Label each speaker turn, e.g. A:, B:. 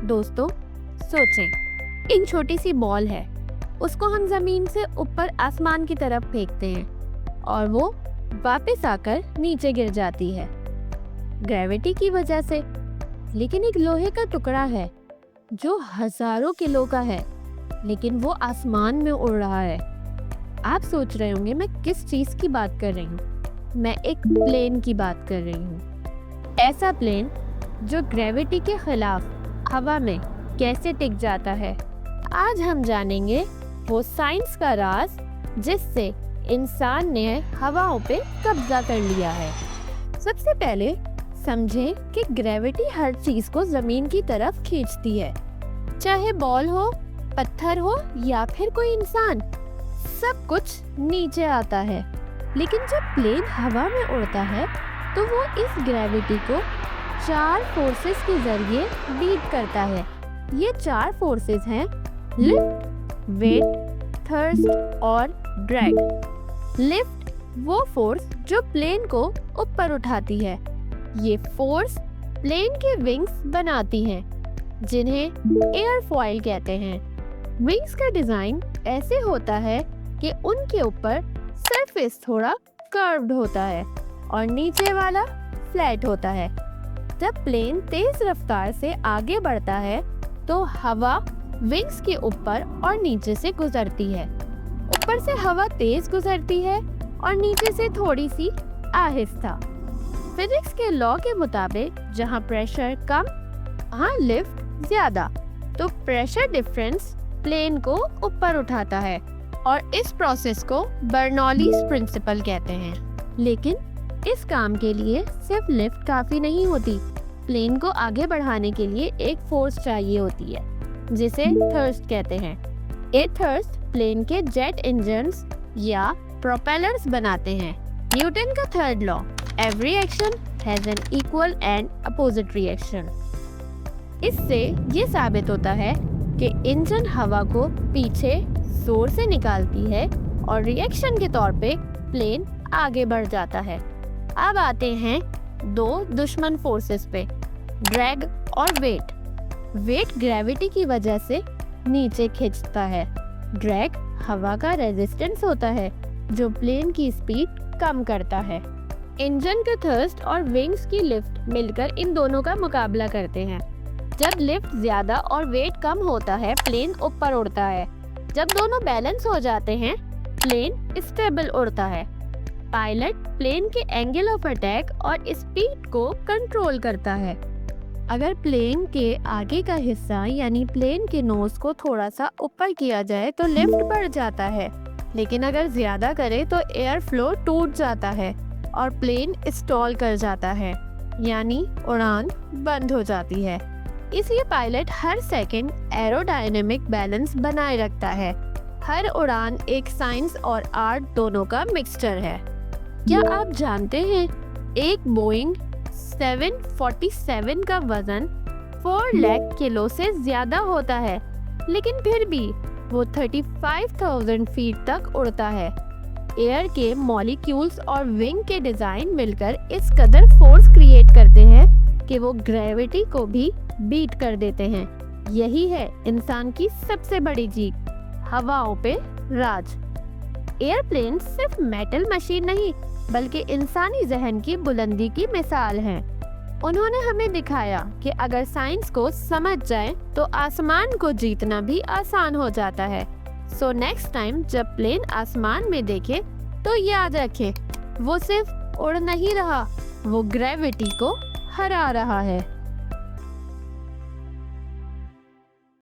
A: दोस्तों सोचें, एक छोटी सी बॉल है, उसको हम जमीन से ऊपर आसमान की तरफ फेंकते हैं और वो वापस आकर नीचे गिर जाती है ग्रेविटी की वजह से। लेकिन एक लोहे का टुकड़ा है जो हजारों किलो का है, लेकिन वो आसमान में उड़ रहा है। आप सोच रहे होंगे मैं किस चीज की बात कर रही हूँ। मैं एक प्लेन की बात कर रही हूँ। ऐसा प्लेन जो ग्रेविटी के खिलाफ हवा में कैसे टिक जाता है। आज हम जानेंगे वो साइंस का राज जिससे इंसान ने हवाओं पे कब्जा कर लिया है। सबसे पहले समझें कि ग्रेविटी हर चीज को जमीन की तरफ खींचती है, चाहे बॉल हो, पत्थर हो या फिर कोई इंसान, सब कुछ नीचे आता है। लेकिन जब प्लेन हवा में उड़ता है तो वो इस ग्रेविटी को 4 फोर्सेस के जरिए बीट करता है। ये 4 फोर्सेस हैं लिफ्ट, वेट, थर्स्ट और ड्रैग। लिफ्ट वो फोर्स जो प्लेन को ऊपर उठाती है। ये फोर्स प्लेन के विंग्स बनाती हैं, जिन्हें एयरफॉइल कहते हैं। विंग्स का डिजाइन ऐसे होता है कि उनके ऊपर सरफेस थोड़ा कर्व्ड होता है और नीचे वाला फ्लैट होता है। जब प्लेन तेज रफ्तार से आगे बढ़ता है तो हवा विंग्स के ऊपर और नीचे से गुजरती है। ऊपर से हवा तेज गुजरती है और नीचे से थोड़ी सी आहिस्ता। फिजिक्स के लॉ के मुताबिक जहाँ प्रेशर कम, वहाँ लिफ्ट ज्यादा, तो प्रेशर डिफरेंस प्लेन को ऊपर उठाता है और इस प्रोसेस को बर्नौलीज प्रिंसिपल कहते हैं। लेकिन इस काम के लिए सिर्फ लिफ्ट काफी नहीं होती। प्लेन को आगे बढ़ाने के लिए एक फोर्स चाहिए होती है जिसे थर्स्ट कहते हैं। ये थर्स्ट प्लेन के जेट इंजन्स या प्रोपेलर्स बनाते हैं। न्यूटन का third law, every action has an equal and opposite reaction. इससे ये साबित होता है कि इंजन हवा को पीछे जोर से निकालती है और रिएक्शन के तौर पे प्लेन आगे बढ़ जाता है। अब आते हैं 2 दुश्मन फोर्सेस पे, ड्रैग और वेट। वेट ग्रेविटी की वजह से नीचे खींचता है। ड्रैग हवा का रेजिस्टेंस होता है जो प्लेन की स्पीड कम करता है। इंजन का थर्स्ट और विंग्स की लिफ्ट मिलकर इन दोनों का मुकाबला करते हैं। जब लिफ्ट ज्यादा और वेट कम होता है, प्लेन ऊपर उड़ता है। जब दोनों बैलेंस हो जाते हैं, प्लेन स्टेबल उड़ता है। पायलट प्लेन के एंगल ऑफ अटैक और स्पीड को कंट्रोल करता है। अगर प्लेन के आगे का हिस्सा यानी प्लेन के नोज को थोड़ा सा ऊपर किया जाए तो लिफ्ट बढ़ जाता है, लेकिन अगर ज्यादा करे तो एयर फ्लो टूट जाता है और प्लेन स्टॉल कर जाता है, यानी उड़ान बंद हो जाती है। इसलिए पायलट हर सेकंड एरोडायनेमिक बैलेंस बनाए रखता है। हर उड़ान एक साइंस और आर्ट दोनों का मिक्सचर है। क्या आप जानते हैं एक बोइंग 747 का वजन 4 लाख किलो से ज्यादा होता है, लेकिन फिर भी वो 35,000 फीट तक उड़ता है। एयर के मॉलिक्यूल्स और विंग के डिजाइन मिलकर इस कदर फोर्स क्रिएट करते हैं कि वो ग्रेविटी को भी बीट कर देते हैं। यही है इंसान की सबसे बड़ी जीत, हवाओं पे राज। एयरप्लेन सिर्फ मेटल मशीन नहीं बल्कि इंसानी जहन की बुलंदी की मिसाल हैं। उन्होंने हमें दिखाया कि अगर साइंस को समझ जाए तो आसमान को जीतना भी आसान हो जाता है। सो नेक्स्ट टाइम जब प्लेन आसमान में देखे तो याद रखें, वो सिर्फ उड़ नहीं रहा, वो ग्रेविटी को हरा रहा है।